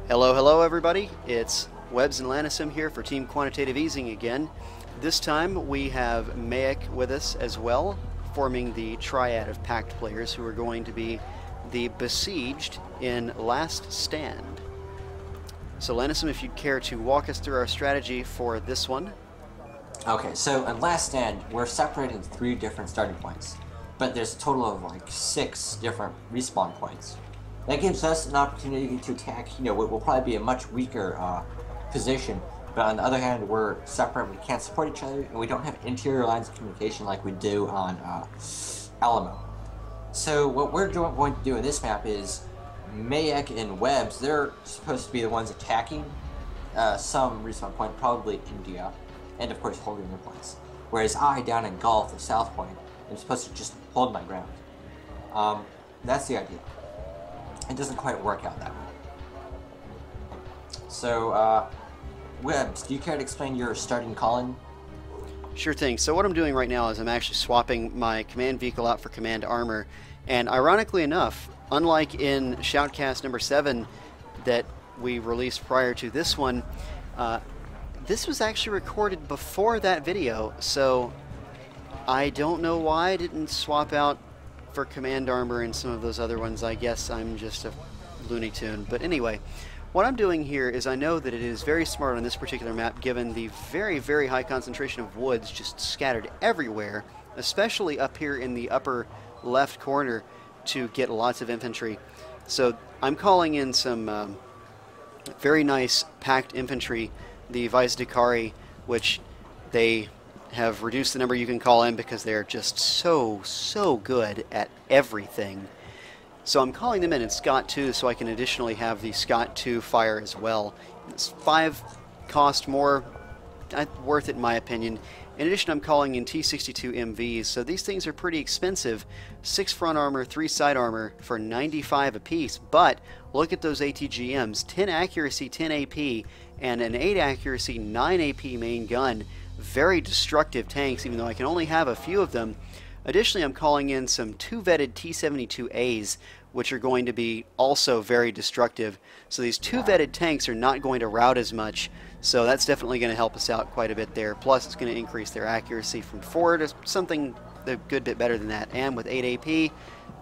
Hello, hello everybody. It's Webbs and Lanissum here for Team Quantitative Easing again. This time we have MeyeC with us as well, forming the triad of pact players who are going to be the besieged in Last Stand. So Lanissum, if you'd care to walk us through our strategy for this one. Okay, so in Last Stand, we're separated into 3 different starting points, but there's a total of like 6 different respawn points. That gives us an opportunity to attack, what will probably be a much weaker position, but on the other hand, we're separate, we can't support each other, and we don't have interior lines of communication like we do on Alamo. So what we're going to do in this map is, MeyeC and Webbs, they're supposed to be the ones attacking some respawn point, probably India, and of course holding their points. Whereas I, down in Gulf, the South Point, am supposed to just hold my ground. That's the idea. It doesn't quite work out that way. So, Webbs, do you care to explain your starting call-in? Sure thing. So what I'm doing right now is I'm actually swapping my command vehicle out for command armor, and ironically enough, unlike in Shoutcast number 7 that we released prior to this one, this was actually recorded before that video, so I don't know why I didn't swap out for command armor and some of those other ones. I guess I'm just a Looney Tune. But anyway, what I'm doing here is I know that it is very smart on this particular map, given the very, very high concentration of woods just scattered everywhere, especially up here in the upper left corner, to get lots of infantry. So I'm calling in some very nice packed infantry, the Vice Dakari, which they have reduced the number you can call in because they're just so good at everything. So I'm calling them in Scott 2 so I can additionally have the Scott 2 fire as well. It's 5 cost more, worth it in my opinion. In addition, I'm calling in T62 MVs, so these things are pretty expensive. 6 front armor, 3 side armor for 95 apiece, but look at those ATGMs, 10 accuracy, 10 AP, and an 8 accuracy, 9 AP main gun. Very destructive tanks, even though I can only have a few of them. Additionally, I'm calling in some 2 vetted T72As, which are going to be also very destructive. So these 2 vetted tanks are not going to rout as much, so that's definitely going to help us out quite a bit there. Plus, it's going to increase their accuracy from 4 to something a good bit better than that. And with 8 AP,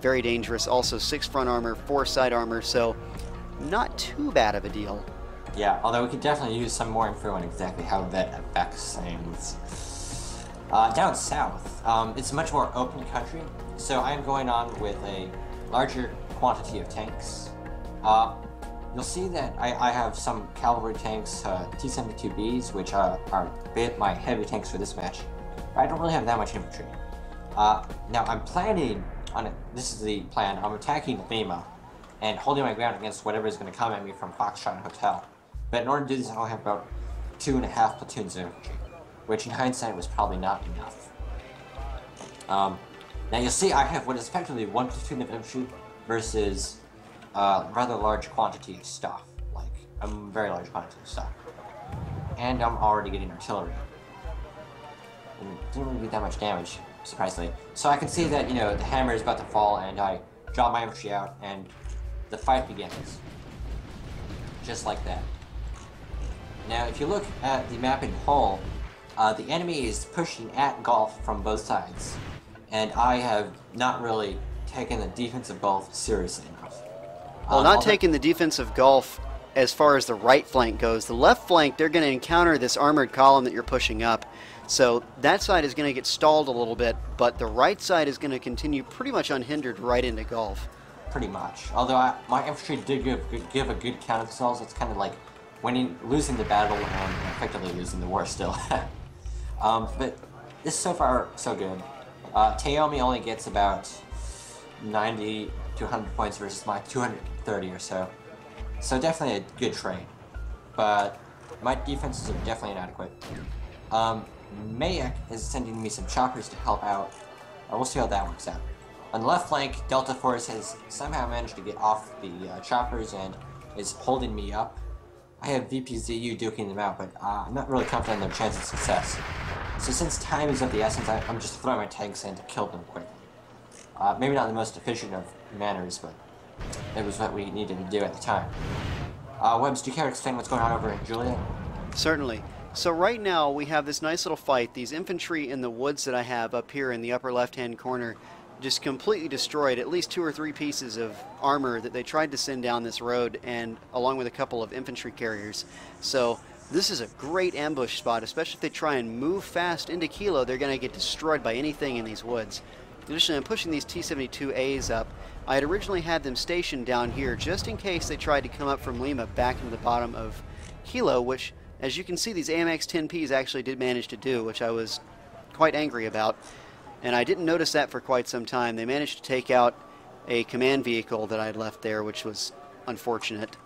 very dangerous. Also 6 front armor, 4 side armor, so not too bad of a deal. Yeah, although we could definitely use some more info on exactly how that affects things. Down south, it's a much more open country, so I'm going on with a larger quantity of tanks. You'll see that I have some cavalry tanks, T-72Bs, which are my heavy tanks for this match. I don't really have that much infantry. Now I'm planning on it. This is the plan. I'm attacking Lima and holding my ground against whatever is going to come at me from Foxtrot Hotel. But in order to do this, I'll have about 2.5 platoons of infantry, which in hindsight was probably not enough. Now you'll see I have what is effectively 1 platoon of infantry versus a rather large quantity of stuff, like a very large quantity of stuff. And I'm already getting artillery. And it didn't really do that much damage, surprisingly. So I can see that, the hammer is about to fall, and I drop my infantry out, and the fight begins. Just like that. Now, if you look at the map in whole, the enemy is pushing at Gulf from both sides, and I have not really taken the defense of Gulf seriously enough. Well, not taking the defense of Gulf as far as the right flank goes. The left flank, they're going to encounter this armored column that you're pushing up, so that side is going to get stalled a little bit, but the right side is going to continue pretty much unhindered right into Gulf. Pretty much. Although my infantry did give a good count of cells, it's kind of like losing the battle and effectively losing the war still. But this so far so good. Taomi only gets about 90 to 100 points versus my 230 or so. So definitely a good trade. But my defenses are definitely inadequate. MeyeC is sending me some choppers to help out. We'll see how that works out. On the left flank, Delta Force has somehow managed to get off the choppers and is holding me up. I have VPZU duking them out, but I'm not really confident in their chance of success. So since time is of the essence, I'm just throwing my tanks in to kill them quickly. Maybe not the most efficient of manners, but it was what we needed to do at the time. Webbs, do you care to explain what's going on over in Juliet? Certainly. So right now we have this nice little fight. These infantry in the woods that I have up here in the upper left-hand corner just completely destroyed at least 2 or 3 pieces of armor that they tried to send down this road, and along with a couple of infantry carriers. So this is a great ambush spot, especially if they try and move fast into Kilo. They're going to get destroyed by anything in these woods. Additionally, I'm pushing these T-72As up. I had originally had them stationed down here just in case they tried to come up from Lima back into the bottom of Kilo, which, as you can see, these AMX-10Ps actually did manage to do, which I was quite angry about. And I didn't notice that for quite some time. They managed to take out a command vehicle that I had left there, which was unfortunate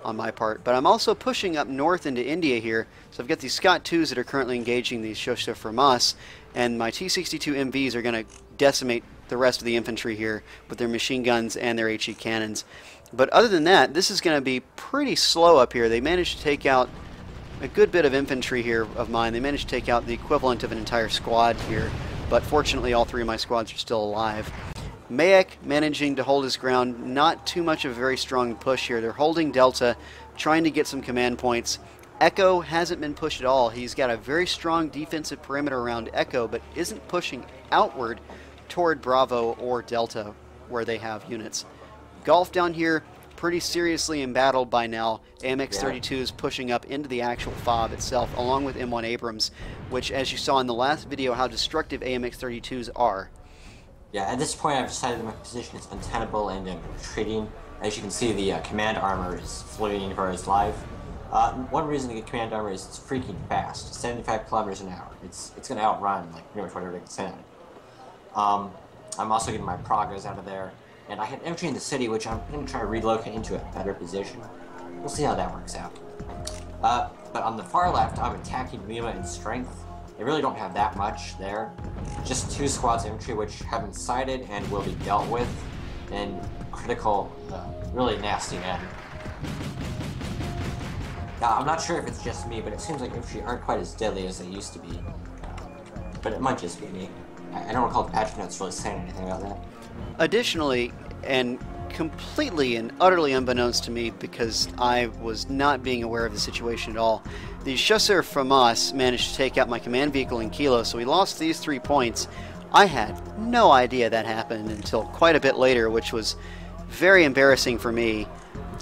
on my part. But I'm also pushing up north into India here. So I've got these Scott 2s that are currently engaging these Shoshta from us, and my T-62 MVs are going to decimate the rest of the infantry here with their machine guns and their HE cannons. But other than that, this is going to be pretty slow up here. They managed to take out a good bit of infantry here of mine. They managed to take out the equivalent of an entire squad here, but fortunately all 3 of my squads are still alive. MeyeC managing to hold his ground. Not too much of a very strong push here. They're holding Delta, trying to get some command points. Echo hasn't been pushed at all. He's got a very strong defensive perimeter around Echo, but isn't pushing outward toward Bravo or Delta, where they have units. Golf down here, pretty seriously embattled by now. AMX-32 is pushing up into the actual FOB itself, along with M1 Abrams, which, as you saw in the last video, how destructive AMX-32s are. Yeah, at this point I've decided that my position is untenable and I'm retreating. As you can see, the command armor is fleeing for his life. One reason to get command armor is it's freaking fast, 75 kilometers an hour. It's going to outrun like pretty much whatever they can send. I'm also getting my progress out of there, and I had infantry in the city, which I'm going to try to relocate into a better position. We'll see how that works out. But on the far left, I'm attacking Lima in strength. They really don't have that much there. Just 2 squads of infantry, which have been sighted and will be dealt with in critical, really nasty manner. Now, I'm not sure if it's just me, but it seems like infantry aren't quite as deadly as they used to be. But it might just be me. I don't recall the patch notes really saying anything about that. Additionally, and completely and utterly unbeknownst to me, because I was not being aware of the situation at all, the Chasseur from us managed to take out my command vehicle in Kilo, so we lost these 3 points. I had no idea that happened until quite a bit later, which was very embarrassing for me.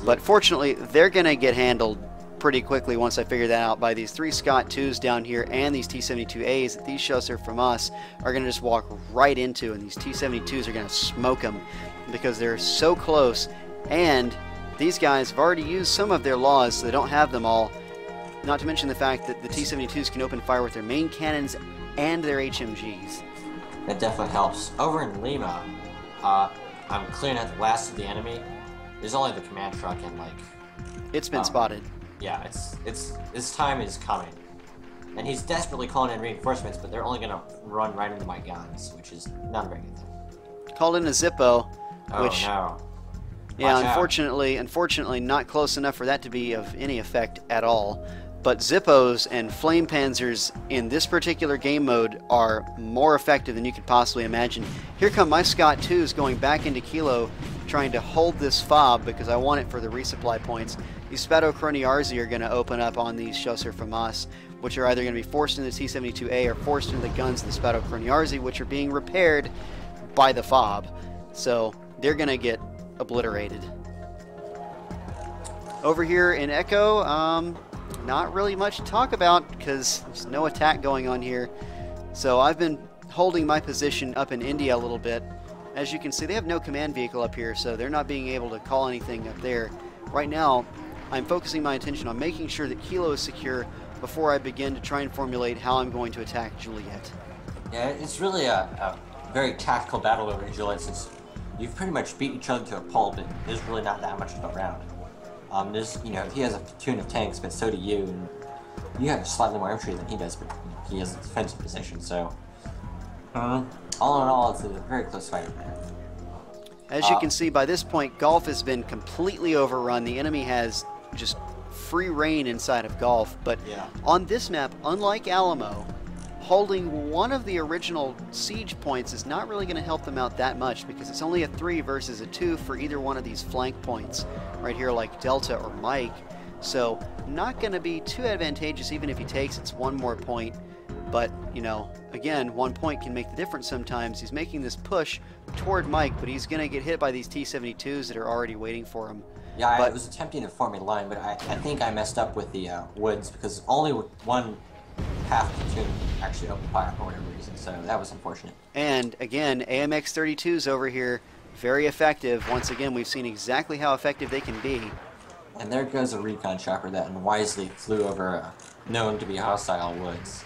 But fortunately, they're going to get handled pretty quickly once I figure that out by these 3 Scott 2s down here and these T-72As that these Chasseurs from us are going to just walk right into, and these T-72s are going to smoke them because they're so close, and these guys have already used some of their laws, so they don't have them all, not to mention the fact that the T-72s can open fire with their main cannons and their HMGs. That definitely helps. Over in Lima, I'm clearing out the last of the enemy. There's only the command truck and like... It's been spotted. Yeah, his time is coming. And he's desperately calling in reinforcements, but they're only going to run right into my guns, which is not a very good thing. Called in a Zippo, which... Oh, no. Yeah, Watch unfortunately not close enough for that to be of any effect at all. But Zippos and Flame Panzers in this particular game mode are more effective than you could possibly imagine. Here come my Scott 2s going back into Kilo, trying to hold this FOB because I want it for the resupply points. These Spadochroniarzi are going to open up on these Chasseurs from us, which are either going to be forced into the T-72A or forced into the guns of the Spadochroniarzi, which are being repaired by the FOB. So they're going to get obliterated. Over here in Echo, not really much to talk about because there's no attack going on here. So I've been holding my position up in India a little bit. As you can see, they have no command vehicle up here, so they're not being able to call anything up there. Right now, I'm focusing my attention on making sure that Kilo is secure before I begin to try and formulate how I'm going to attack Juliet. Yeah, it's really a very tactical battle over in Juliet, since you've pretty much beat each other to a pulp, and there's really not that much to go around. He has a platoon of tanks, but so do you, and you have slightly more infantry than he does, but he has a defensive position, so... all in all, it's a very close fight over there. As you can see, by this point, Golf has been completely overrun. The enemy has just free reign inside of Golf, but on this map, unlike Alamo, holding one of the original siege points is not really going to help them out that much because it's only a 3 versus a 2 for either one of these flank points right here, like Delta or MeyeC. So not going to be too advantageous even if he takes. It's 1 more point. But, you know, again, 1 point can make the difference sometimes. He's making this push toward MeyeC, but he's going to get hit by these T-72s that are already waiting for him. Yeah, I was attempting to form a line, but I think I messed up with the woods because only one half platoon actually opened fire for whatever reason, so that was unfortunate. And, again, AMX-32s over here, very effective. Once again, we've seen exactly how effective they can be. And there goes a recon chopper that unwisely flew over known to be hostile woods.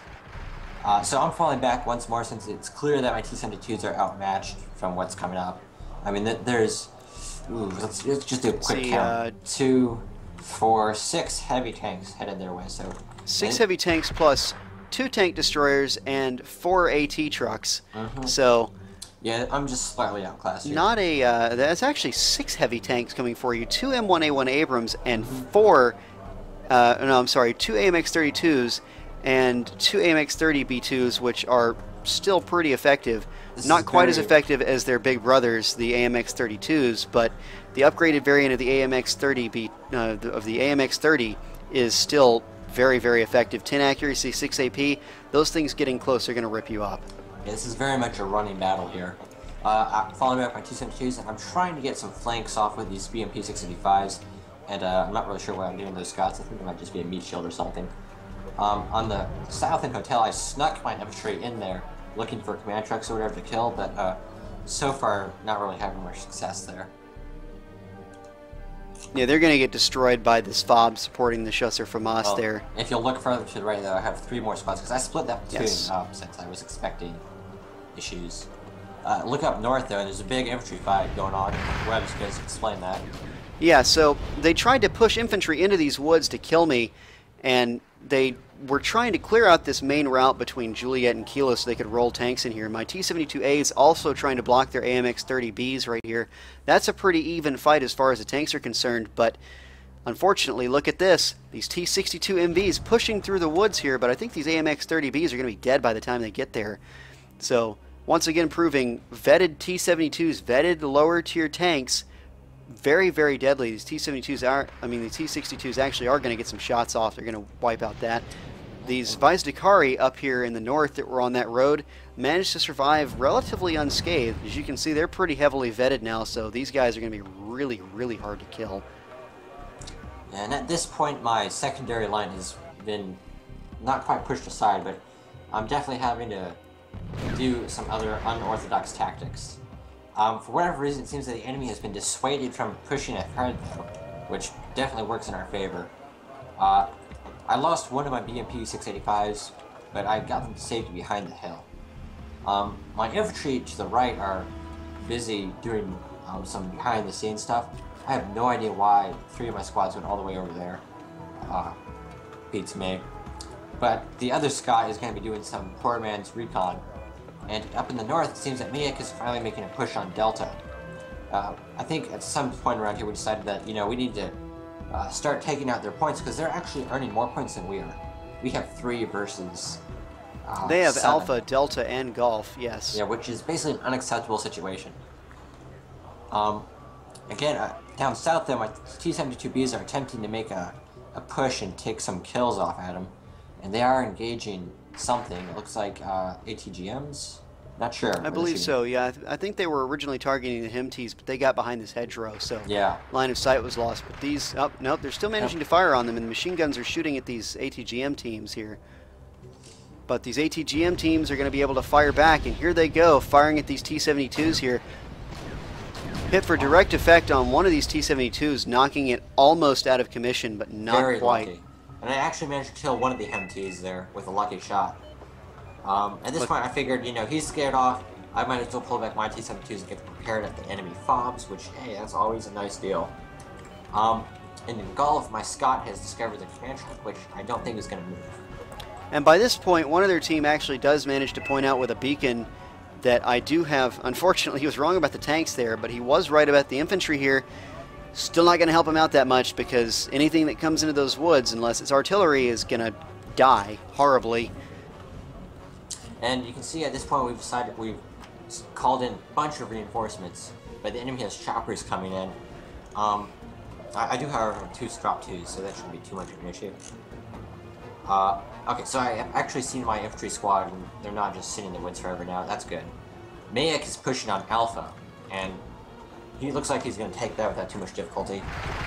So I'm falling back once more since it's clear that my T-72s are outmatched from what's coming up. I mean, there's... Ooh, let's just do a quick count. 2, 4, 6 heavy tanks headed their way. So 6 heavy tanks plus 2 tank destroyers and 4 AT trucks. So yeah, I'm just slightly outclassed here. Not a that's actually 6 heavy tanks coming for you. 2 M1A1 Abrams and 4 no, I'm sorry, 2 AMX-32s and 2 AMX-30 B2s, which are still pretty effective. Not quite as effective as their big brothers, the AMX-32s, but the upgraded variant of the AMX-30 is still very, very effective. 10 accuracy, 6 AP. Those things getting close are going to rip you up. Yeah, this is very much a running battle here. I'm following back my T-72s, and I'm trying to get some flanks off with these BMP 685s, and I'm not really sure why I'm doing those Scots. I think it might just be a meat shield or something. On the South End Hotel, I snuck my infantry in there, looking for command trucks or whatever to kill, but so far not really having much success there. Yeah, they're going to get destroyed by this fob supporting the Chasseur FAMAS there. If you'll look further to the right, though, I have 3 more spots, because I split that platoon up since I was expecting issues. Look up north, though, and there's a big infantry fight going on. Webb is going to explain that. Yeah, so they tried to push infantry into these woods to kill me, and they were trying to clear out this main route between Juliet and Kilo so they could roll tanks in here. My T-72A is also trying to block their AMX-30Bs right here. That's a pretty even fight as far as the tanks are concerned, but unfortunately, look at this. These T-62 MVs pushing through the woods here, but I think these AMX-30Bs are going to be dead by the time they get there. So, once again proving vetted T-72s, vetted lower tier tanks, very, very deadly. These T-72s are, I mean, the T-62s actually are going to get some shots off. They're going to wipe out that. These Vaizdekari up here in the north that were on that road managed to survive relatively unscathed. As you can see, they're pretty heavily vetted now, so these guys are going to be really, really hard to kill. And at this point, my secondary line has been not quite pushed aside, but I'm definitely having to do some other unorthodox tactics. For whatever reason, it seems that the enemy has been dissuaded from pushing ahead, though, which definitely works in our favor. I lost one of my BMP 685s, but I got them saved behind the hill. My infantry to the right are busy doing some behind-the-scenes stuff. I have no idea why 3 of my squads went all the way over there. Beats me. But the other Scot is going to be doing some poor man's recon. And up in the north, it seems that MeyeC is finally making a push on Delta. I think at some point around here we decided that, you know, we need to start taking out their points because they're actually earning more points than we are. We have 3 versus they have 7. Alpha, Delta, and Golf, yes. Yeah, which is basically an unacceptable situation. Again, down south though, my T-72Bs are attempting to make a push and take some kills off at them. And they are engaging something. It looks like ATGMs? Not sure. I believe so, yeah. I think they were originally targeting the HEMTs, but they got behind this hedgerow, so yeah, line of sight was lost. But these, oh, nope, they're still managing to fire on them, and the machine guns are shooting at these ATGM teams here. But these ATGM teams are going to be able to fire back, and here they go, firing at these T-72s here. Hit for direct effect on one of these T-72s, knocking it almost out of commission, but not very quite. Lucky. And I actually managed to kill one of the HEMTs there with a lucky shot. At this point, I figured, you know, he's scared off. I might as well pull back my T-72s and get prepared at the enemy fobs, which, hey, that's always a nice deal. And in Golf, my Scot has discovered the command track, which I don't think is going to move. And by this point, one of their team actually does manage to point out with a beacon that I do have. Unfortunately, he was wrong about the tanks there, but he was right about the infantry here. Still not going to help him out that much because anything that comes into those woods, unless it's artillery, is going to die horribly. And you can see at this point we've called in a bunch of reinforcements, but the enemy has choppers coming in. I do, however, have 2 drop 2s, so that shouldn't be too much of an issue. Okay, so I have actually seen my infantry squad, and they're not just sitting in the woods forever now. That's good. MeyeC is pushing on Alpha, and he looks like he's going to take that without too much difficulty.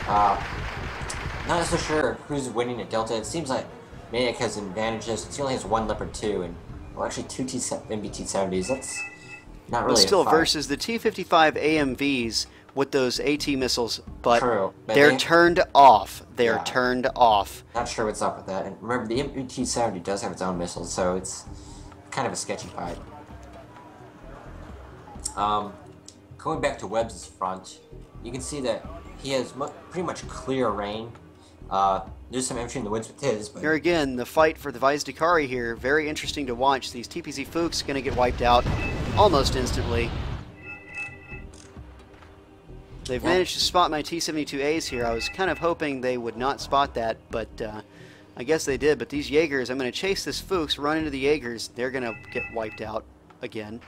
Not so sure who's winning at Delta. It seems like MeyeC has advantages. He only has 1 Leopard 2, and, well, actually 2 MBT-70s. That's not really still versus the T-55 AMVs with those AT missiles, but True, but they're turned off. They're Yeah. turned off. Not sure what's up with that. And remember, the MBT-70 does have its own missiles, so it's kind of a sketchy fight. Going back to Webb's front, you can see that he has pretty much clear rain. There's some infantry in the woods with his, but Here again, the fight for the Vice Dakari here. Very interesting to watch. These TPC Fuchs going to get wiped out almost instantly. They've managed to spot my T-72As here. I was kind of hoping they would not spot that, but I guess they did. But these Jaegers, I'm going to chase this Fuchs, run into the Jaegers. They're going to get wiped out again.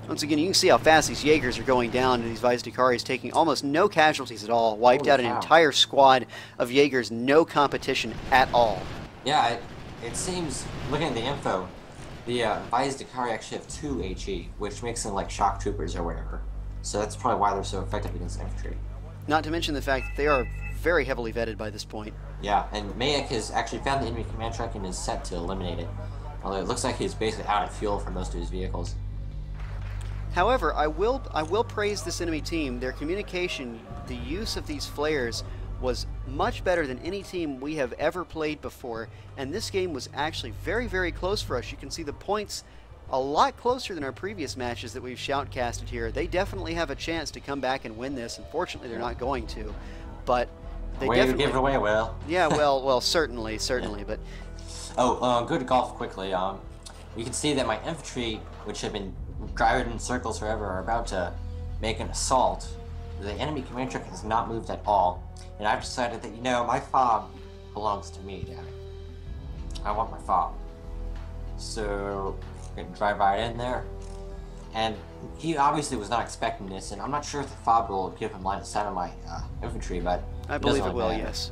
Once again, you can see how fast these Jaegers are going down to these Vice Dakaris, taking almost no casualties at all. Wiped Holy out an cow. entire squad of Jaegers, no competition at all. yeah, it seems, looking at the info, the Vice Dakari actually have 2 HE, which makes them like shock troopers or whatever. So that's probably why they're so effective against infantry. Not to mention the fact that they are very heavily vetted by this point. Yeah, and MeyeC has actually found the enemy command truck and is set to eliminate it. Although it looks like he's basically out of fuel for most of his vehicles. However, I will praise this enemy team. Their communication, the use of these flares was much better than any team we have ever played before, and this game was actually very, very close for us. You can see the points a lot closer than our previous matches that we've shoutcasted here. They definitely have a chance to come back and win this. Unfortunately, they're not going to, but they Way definitely to give it away, Will. Yeah, well, certainly, but Good golf quickly. You can see that my infantry, which have been driving in circles forever, are about to make an assault. The enemy command truck has not moved at all, and I've decided that, you know, my fob belongs to me, damn it. I want my fob. So, I'm gonna drive right in there. And he obviously was not expecting this, and I'm not sure if the fob will give him line of sight on my infantry, but I believe it will, yes.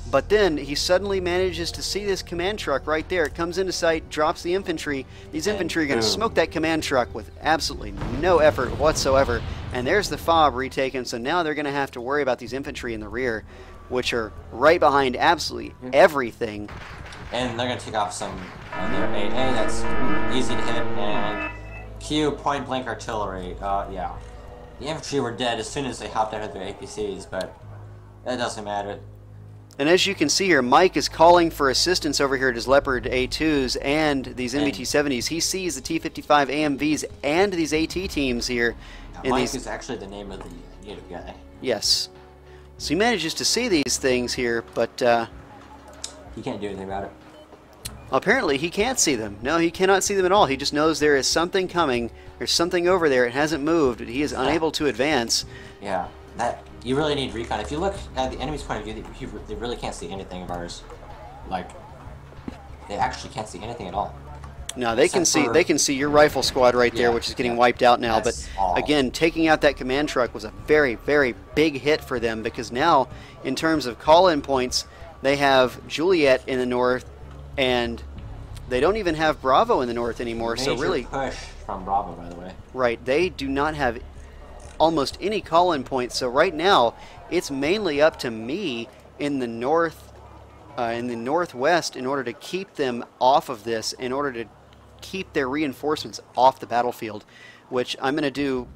But then he suddenly manages to see this command truck right there. It comes into sight, drops the infantry. These infantry are going to smoke that command truck with absolutely no effort whatsoever. And there's the fob retaken, so now they're going to have to worry about these infantry in the rear, which are right behind absolutely everything. And they're going to take off some of their AA. That's easy to hit. And Q point-blank artillery. Yeah. The infantry were dead as soon as they hopped out of their APCs, but that doesn't matter. And as you can see here, MeyeC is calling for assistance over here at his Leopard A2s and these MBT-70s. He sees the T-55 AMVs and these AT teams here. MeyeC is actually the name of the native guy. Yes. So he manages to see these things here, but He can't do anything about it. apparently he can't see them. No, he cannot see them at all. He just knows there is something coming. There's something over there. It hasn't moved. He is unable to advance. Yeah, that you really need recon. If you look at the enemy's point of view, they really can't see anything of ours. Like, they actually can't see anything at all. No, they can see. They can see your rifle squad right there, which is getting wiped out now. But again, taking out that command truck was a very, very big hit for them, because now, in terms of call-in points, they have Juliet in the north, and they don't even have Bravo in the north anymore. So really, push from Bravo, by the way. Right, they do not have almost any call-in points. So right now, it's mainly up to me in the north, in the northwest, in order to keep them off of this, in order to keep their reinforcements off the battlefield, which I'm going to do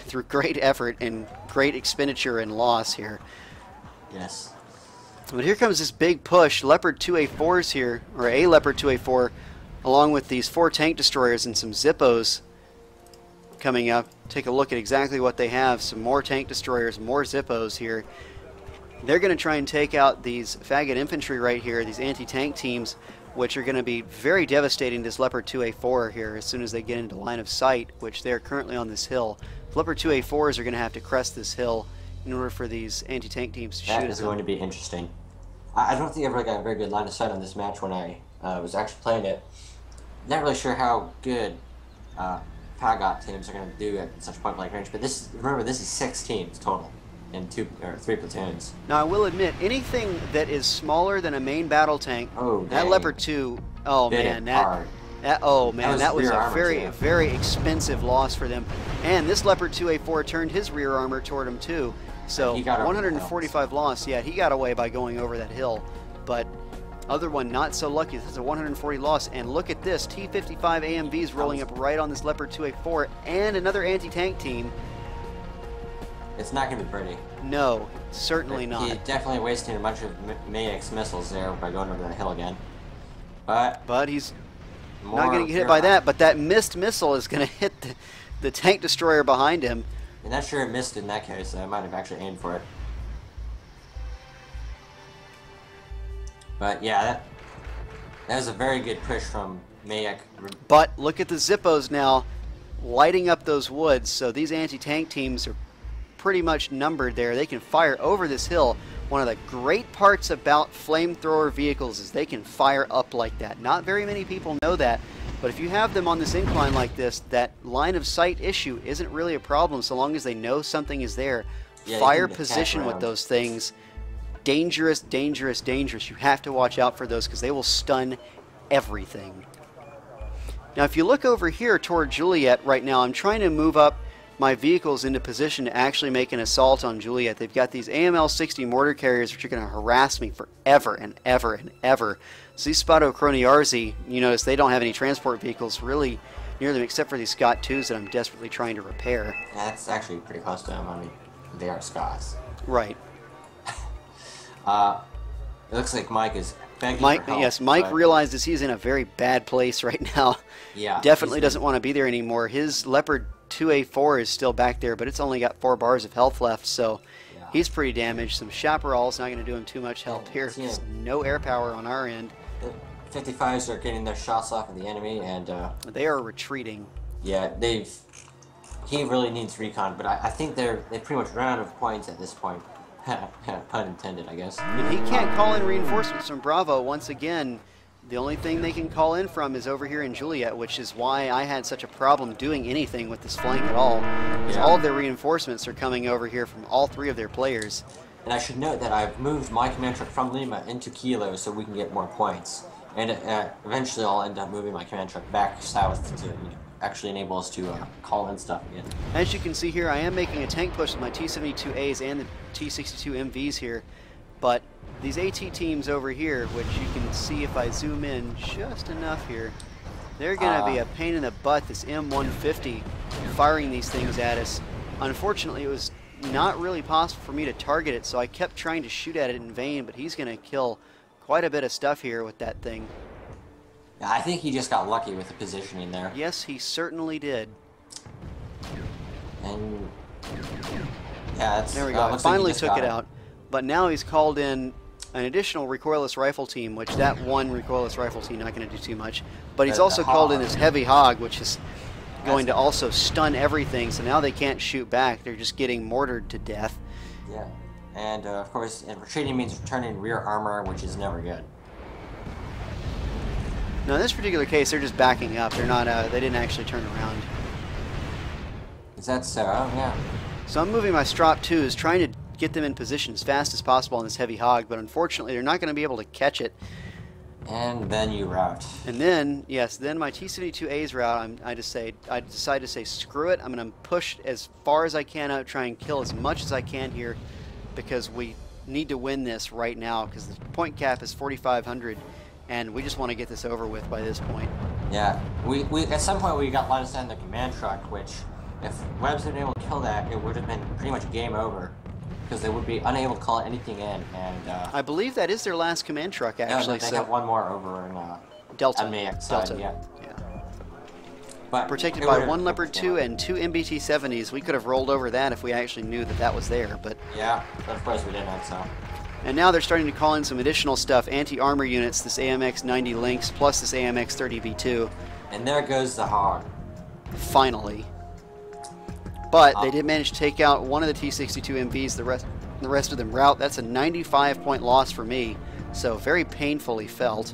through great effort and great expenditure and loss here. Yes. But here comes this big push. Leopard 2A4s here, or a Leopard 2A4, along with these 4 tank destroyers and some Zippos coming up. Take a look at exactly what they have. Some more tank destroyers, more Zippos here. They're going to try and take out these faggot infantry right here, these anti-tank teams, which are going to be very devastating to this Leopard 2A4 here as soon as they get into line of sight, which they're currently on this hill. Leopard 2A4s are going to have to crest this hill in order for these anti-tank teams to shoot at them. That is going to be interesting. I don't think I ever got a very good line of sight on this match when I was actually playing it. Not really sure how good Pagot teams are going to do at such point-blank range. But this, remember, this is 6 teams total in 2 or 3 platoons. Now, I will admit, anything that is smaller than a main battle tank, Oh, that dang. Leopard 2, oh Did man, it hard. that was rear a armor, very, too. very expensive loss for them. And this Leopard 2A4 turned his rear armor toward him too. So He got over the 145 loss. Yeah, he got away by going over that hill. But other one not so lucky. This is a 140 loss. And look at this, T-55 AMVs rolling up right on this Leopard 2A4 and another anti-tank team. It's not going to be pretty. No, certainly not. He definitely wasted a bunch of MeyeC's missiles there by going over that hill again. But He's more not going to get hit by that, but that missed missile is going to hit the tank destroyer behind him. I'm not sure it missed in that case. I might have actually aimed for it. But yeah, that was a very good push from MeyeC. But look at the Zippos now lighting up those woods, so these anti-tank teams are pretty much numbered there. They can fire over this hill. One of the great parts about flamethrower vehicles is they can fire up like that. Not very many people know that, but if you have them on this incline like this, that line of sight issue isn't really a problem so long as they know something is there. Yeah, Fire you can position attack with around. those things. Dangerous, dangerous, dangerous. You have to watch out for those because they will stun everything. Now, if you look over here toward Juliet right now, I'm trying to move up my vehicles into position to actually make an assault on Juliet. They've got these AML-60 mortar carriers which are going to harass me forever and ever and ever. So these Spado Kroniarzi, you notice they don't have any transport vehicles really near them except for these Scott 2s that I'm desperately trying to repair. Yeah, that's actually pretty close to them. I mean, they are Scots. Right. It looks like Mike is begging for help. Yes, Mike but- realizes he's in a very bad place right now. Yeah, Definitely he's- doesn't want to be there anymore. His Leopard 2A4 is still back there, but it's only got 4 bars of health left, so Yeah. he's pretty damaged. Some chaparral's not going to do him too much help here. Yeah. There's no air power on our end. The 55s are getting their shots off of the enemy, and They are retreating. yeah, he really needs recon, but I think they've pretty much run out of points at this point. Pun intended, I guess. And he can't call in reinforcements from Bravo. Once again, the only thing they can call in from is over here in Juliet, which is why I had such a problem doing anything with this flank at all. Because Yeah. all of their reinforcements are coming over here from all 3 of their players. And I should note that I've moved my command truck from Lima into Kilo so we can get more points. And eventually I'll end up moving my command truck back south to actually enable us to call in stuff again. As you can see here, I am making a tank push with my T-72As and the T-62 MVs here, but these AT teams over here, which you can see if I zoom in just enough here, they're going to be a pain in the butt, this M150 firing these things at us. Unfortunately, it was not really possible for me to target it, so I kept trying to shoot at it in vain, but he's going to kill quite a bit of stuff here with that thing. Yeah, I think he just got lucky with the positioning there. Yes, he certainly did. And yeah, that's, There we go. I looks like he finally just took got it out. But now he's called in an additional recoilless rifle team, which that one recoilless rifle team not going to do too much. But he's The also called in hog. his heavy hog, which is going to also stun everything. So now they can't shoot back. They're just getting mortared to death. Yeah, and of course, and retreating means returning rear armor, which is never good. Now in this particular case, they're just backing up. They're not. They didn't actually turn around. Is that so? Oh, yeah. So I'm moving my Strop 2s, trying to get them in position as fast as possible on this heavy hog. But unfortunately, they're not going to be able to catch it. And then you route. And then, yes, then my T-72A's route, I decide to say, screw it. I'm going to push as far as I can out, try and kill as much as I can here, because we need to win this right now, because the point cap is 4,500, and we just want to get this over with by this point. Yeah, we at some point we got Lanissum in the command truck, which if Webb's been able to kill that, it would have been pretty much game over, because they would be unable to call anything in. And I believe that is their last command truck, no, actually. they So have one more over in Delta. on MeyeC side, Delta. yeah. Yeah. But Protected it by would've- one Leopard 2 and 2 MBT-70s. We could have rolled over that if we actually knew that that was there, but. Yeah, but of course we didn't. So. And now they're starting to call in some additional stuff, anti-armor units, this AMX-90 Lynx, plus this AMX-30V2. And there goes the hog. Finally. But they did manage to take out one of the T-62 MVs, the rest of them rout. That's a 95-point loss for me, so very painfully felt.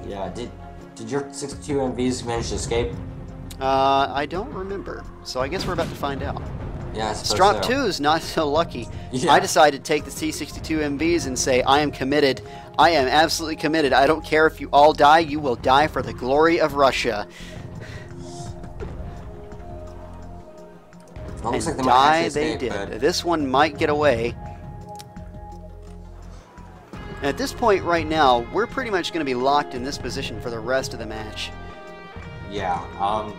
Yeah, did your 62 MVs manage to escape? I don't remember, so I guess we're about to find out. Yeah, I suppose Strop so. 2 is not so lucky. Yeah. I decided to take the T-62 MVs and say, I am committed. I am absolutely committed. I don't care if you all die. You will die for the glory of Russia. Well, looks like And they might die actually they escape, did. but This one might get away. And at this point right now, we're pretty much going to be locked in this position for the rest of the match. yeah,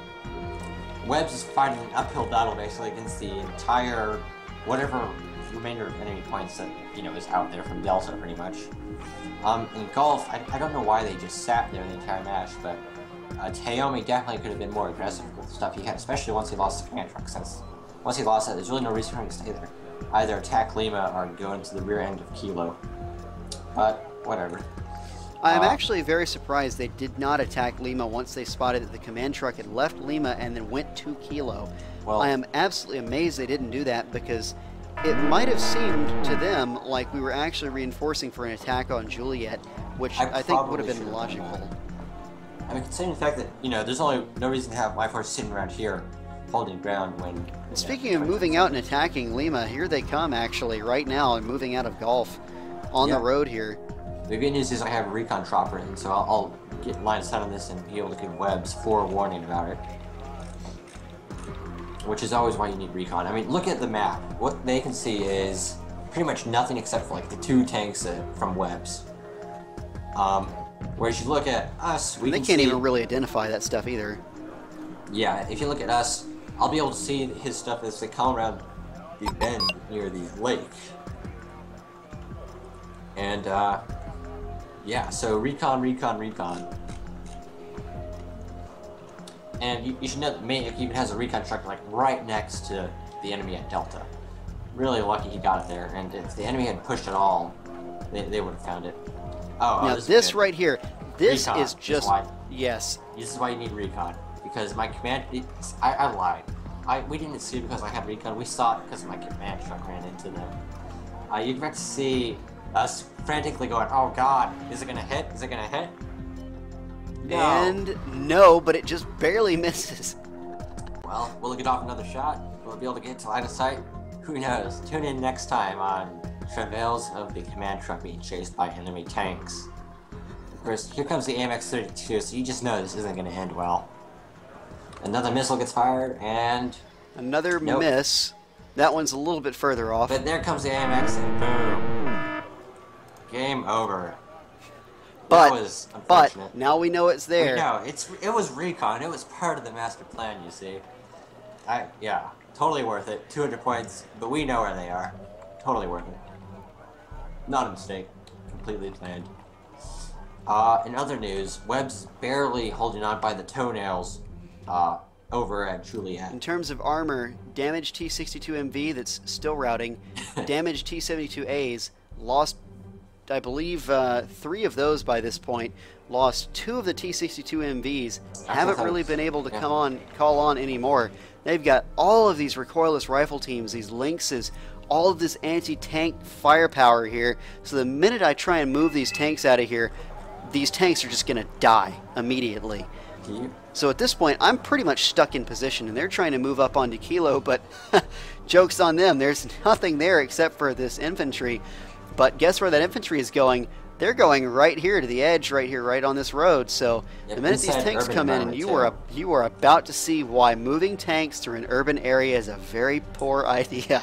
Webbs is fighting an uphill battle basically against the entire whatever remainder of enemy points that is out there from Delta pretty much. In golf, I don't know why they just sat there the entire match, but Taomi definitely could have been more aggressive with the stuff he had, especially once he lost the command truck. Since once he lost that, there's really no reason for him to stay there. Either attack Lima or go into the rear end of Kilo. But whatever. I am actually very surprised they did not attack Lima once they spotted that the command truck had left Lima and then went to Kilo. Well, I am absolutely amazed they didn't do that, because it might have seemed to them like we were actually reinforcing for an attack on Juliet, which I think would have been logical. I mean, considering the fact that, there's only no reason to have my force sitting around here holding ground when... Speaking of moving out and attacking Lima, here they come actually right now and moving out of Gulf on the road here. The good news is I have a recon chopper, and so I'll get line of sight on this and be able to give Webbs forewarning about it. Which is always why you need recon. I mean, look at the map. What they can see is pretty much nothing except for like the 2 tanks from Webbs. Whereas you look at us, we they can't even really identify that stuff either. Yeah, if you look at us, I'll be able to see his stuff as they come around the bend near the lake. And, yeah, so recon. And you should know that MeyeC even has a recon truck like right next to the enemy at Delta. Really lucky he got it there, and if the enemy had pushed at all, they would have found it. Now this right here, this recon is just... Yes. This is why you need recon, because my command... I lied. We didn't see it because I had recon, we saw it because my command truck ran into them. You can see us frantically going, oh god, is it gonna hit? Is it gonna hit? No. And no, but it just barely misses. Well, will it get off another shot? Will it be able to get to line of sight? Who knows? Tune in next time on Travails of the command truck being chased by enemy tanks. Of course, here comes the AMX-32, so you just know this isn't gonna end well. Another missile gets fired, and... Another miss. That one's a little bit further off. But there comes the AMX, and boom. Game over. But, that was unfortunate. Now we know it's there. No, it was recon. It was part of the master plan, you see. Yeah, totally worth it. 200 points, but we know where they are. Totally worth it. Not a mistake. Completely planned. In other news, Webb's barely holding on by the toenails over at Juliet. In terms of armor, damaged T-62MV that's still routing, damaged T-72As, lost, I believe, 3 of those by this point, lost 2 of the T-62MVs, haven't really been able to call on anymore. They've got all of these recoilless rifle teams, these Lynxes, all of this anti-tank firepower here, so the minute I try and move these tanks out of here, these tanks are just going to die immediately. So at this point, I'm pretty much stuck in position, and they're trying to move up onto Kilo, but joke's on them. There's nothing there except for this infantry. But guess where that infantry is going? They're going right here to the edge, right here, right on this road. So the minute these tanks come in, and you are about to see why moving tanks through an urban area is a very poor idea.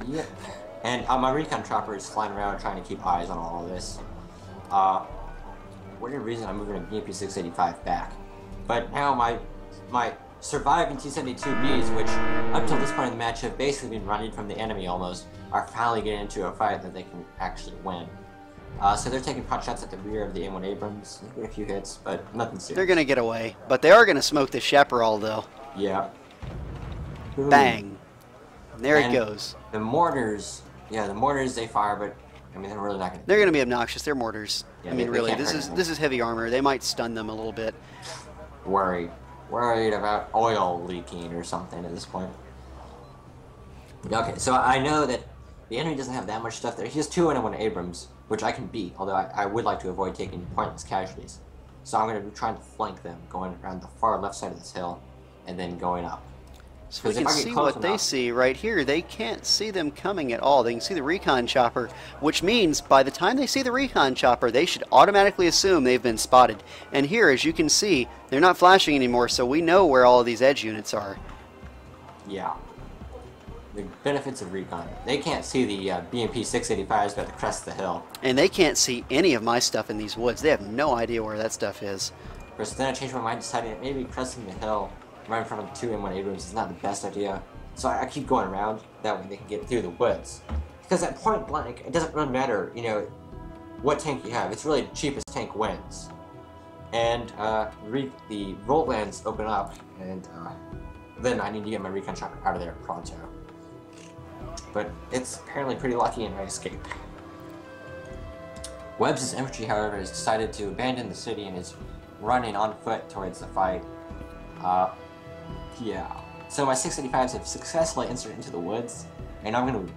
Yeah. And my recon chopper is flying around trying to keep eyes on all of this. Whatever reason, I'm moving a BP-685 back. But now my surviving T-72Bs, which up till this point in the match have basically been running from the enemy almost, are finally getting into a fight that they can actually win. So they're taking pot shots at the rear of the M1 Abrams. They get a few hits, but nothing serious. They're going to get away. But they are going to smoke the Chaparral, though. Yeah. Bang. There it goes. The mortars, they fire, but I mean, they're really not going to... They're going to be obnoxious. They're mortars. Yeah, I mean, really, this is heavy armor. They might stun them a little bit. Worried about oil leaking or something at this point. Okay, so I know that the enemy doesn't have that much stuff there. He has 2 M1 Abrams, which I can beat, although I would like to avoid taking pointless casualties. So I'm going to be trying to flank them, going around the far left side of this hill. and then going up. So we can see what they see right here. They can't see them coming at all. They can see the recon chopper, which means by the time they see the recon chopper, they should automatically assume they've been spotted. And here, as you can see, they're not flashing anymore, so we know where all of these edge units are. Yeah. The benefits of recon. They can't see the BMP 685s by the crest of the hill. And they can't see any of my stuff in these woods. They have no idea where that stuff is. Of course, then I changed my mind, deciding that maybe cresting the hill right in front of 2 M1 Abrams is not the best idea. So I keep going around, that way they can get through the woods. Because at point blank, it doesn't really matter, you know, what tank you have. It's really the cheapest tank wins. And the roll lands open up, and then I need to get my recon chopper out of there pronto. But it's apparently pretty lucky in my escape. Webb's infantry, however, has decided to abandon the city and is running on foot towards the fight. Yeah. So my 685s have successfully inserted into the woods, and I'm going to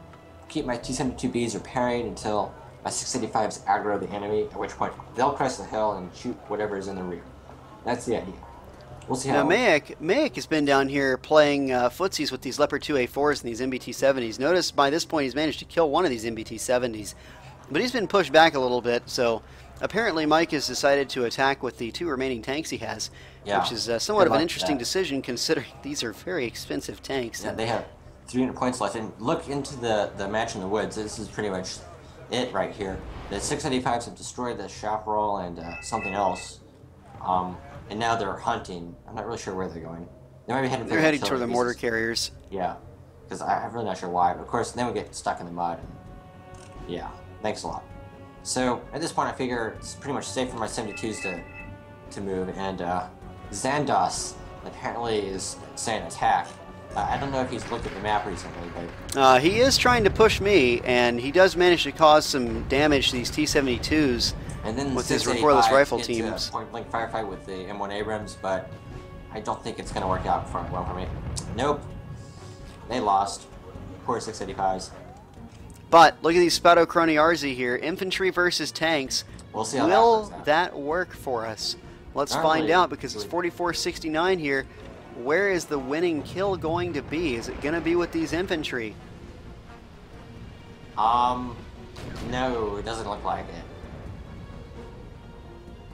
keep my T-72Bs repairing until my 685s aggro the enemy, at which point they'll crest the hill and shoot whatever is in the rear. That's the idea. We'll see how... Now, MeyeC has been down here playing footsies with these Leopard 2A4s and these MBT-70s. Notice by this point he's managed to kill one of these MBT-70s, but he's been pushed back a little bit, so apparently MeyeC has decided to attack with the 2 remaining tanks he has, which is somewhat of an interesting decision considering these are very expensive tanks. Yeah, they have 300 points left, and look into the match in the woods. This is pretty much it right here. The 685s have destroyed the chaparral and something else, and now they're hunting. I'm not really sure where they're going. They might be heading. They're heading toward the mortar carriers. Yeah, because I'm really not sure why. But of course, then we get stuck in the mud. Yeah, thanks a lot. So at this point, I figure it's pretty much safe for my 72s to move, and Xandos apparently is saying attack. I don't know if he's looked at the map recently, but... he is trying to push me, and he does manage to cause some damage to these T-72s and then with his reportless rifle teams. Point-blank firefight with the M1 Abrams, but I don't think it's going to work out well for me. Nope. They lost. Poor 685s. But look at these Spadochrony RZ here. Infantry versus tanks. We'll see how Will that work for us? Let's find out, because it's 44-69 here. Where is the winning kill going to be? Is it going to be with these infantry? No, it doesn't look like it.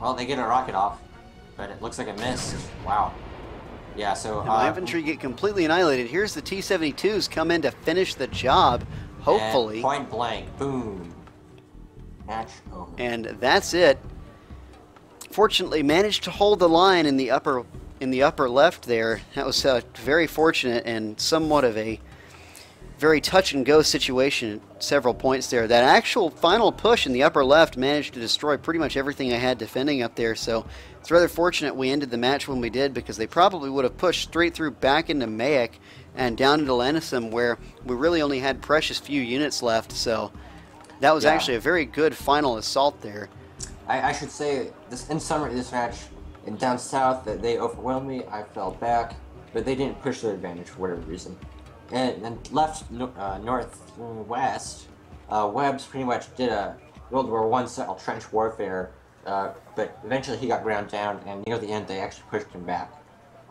Well, they get a rocket off, but it looks like a miss. Wow. Yeah, so... And my infantry get completely annihilated. Here's the T-72s come in to finish the job, hopefully. And point blank, boom. Match over. And that's it. Fortunately, managed to hold the line in the upper left there. That was very fortunate and somewhat of a very touch-and-go situation at several points there. That actual final push in the upper left managed to destroy pretty much everything I had defending up there, so it's rather fortunate we ended the match when we did, because they probably would have pushed straight through back into MeyeC and down into Lanissum, where we really only had precious few units left, so that was actually a very good final assault there. I should say, in summary, this match, and down south, that they overwhelmed me. I fell back, but they didn't push their advantage for whatever reason. And then left northwest, Webb's pretty much did a World War I style trench warfare, but eventually he got ground down, and near the end they actually pushed him back.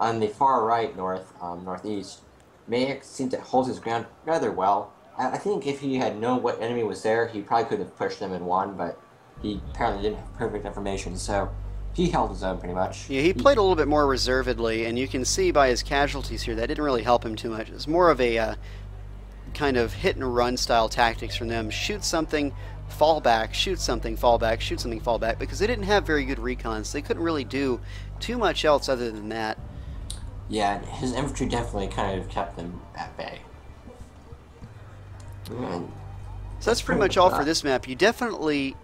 On the far right, northeast, MeyeC seemed to hold his ground rather well. I think if he had known what enemy was there, he probably could have pushed them and won, but he apparently didn't have perfect information, so he held his own pretty much. Yeah, he played a little bit more reservedly, and you can see by his casualties here that didn't really help him too much. It was more of a kind of hit-and-run style tactics from them. Shoot something, fall back, shoot something, fall back, shoot something, fall back, because they didn't have very good recons. They couldn't really do too much else other than that. Yeah, his infantry definitely kind of kept them at bay. So that's pretty much all for this map. You definitely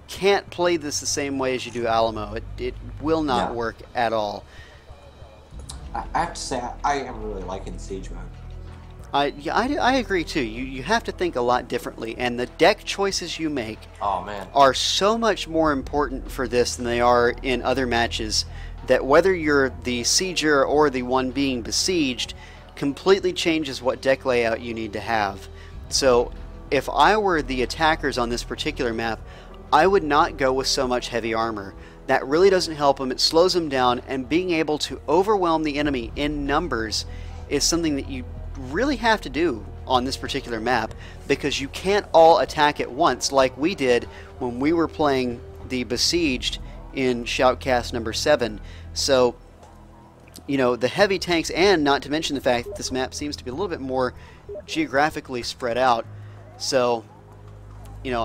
can't play this the same way as you do Alamo. It will not work at all. I have to say, I am really liking Siege mode. I agree too. You have to think a lot differently, and the deck choices you make are so much more important for this than they are in other matches, that whether you're the sieger or the one being besieged completely changes what deck layout you need to have. So if I were the attackers on this particular map, I would not go with so much heavy armor. that really doesn't help them. It slows them down, and being able to overwhelm the enemy in numbers is something that you really have to do on this particular map, because you can't all attack at once like we did when we were playing the Besieged in Shoutcast number 7. So, you know, the heavy tanks, and not to mention the fact that this map seems to be a little bit more geographically spread out. So, you know,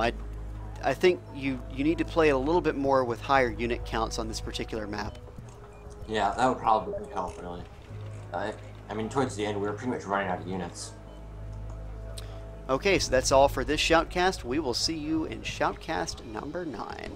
I think you need to play a little bit more with higher unit counts on this particular map. Yeah, that would probably help, really. I mean, towards the end, we were pretty much running out of units. Okay, so that's all for this Shoutcast. We will see you in Shoutcast number 9.